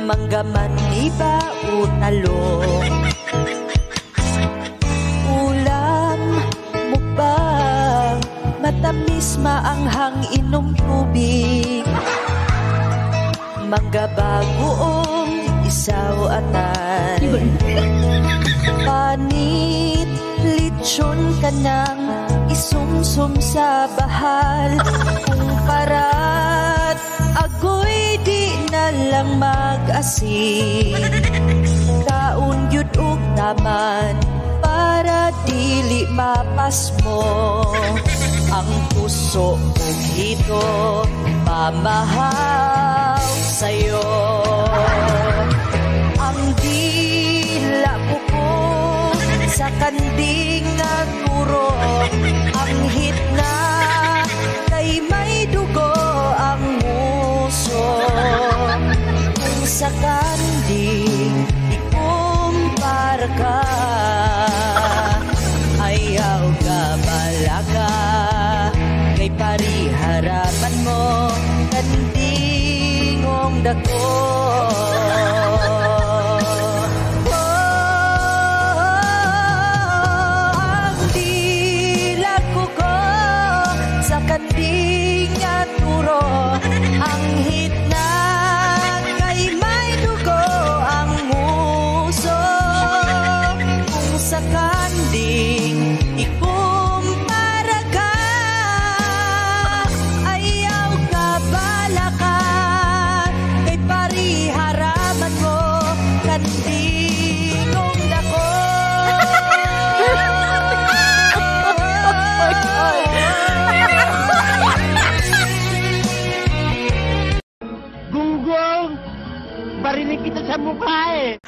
manggaman iba utalong. Ulam mukbang, matamis maanghang inom tubig. Mangga bagoong isaw atan. Panit, litsyon ka nang isumsum sa bahal. Kung parat, agoy di na lang mag-asin. Kaun yun ug naman, para dili mapas mo. Ang puso ug hito, pamahaw sa'yo. Ang dila ko sa kanding na turo, ang hitna kay may dugo ang muso. Kung sa kanding ikumpara ka, ayaw ka balaga, kay pariharapan mo kandingong dako. Kanding at turo, ang hitna kay may dugo ang muso. Kung sa kanding ikumpara ka, ayaw ka balaka, kay pariharaman mo kandingong dako. Gunggong, barinig kita sa mukha eh.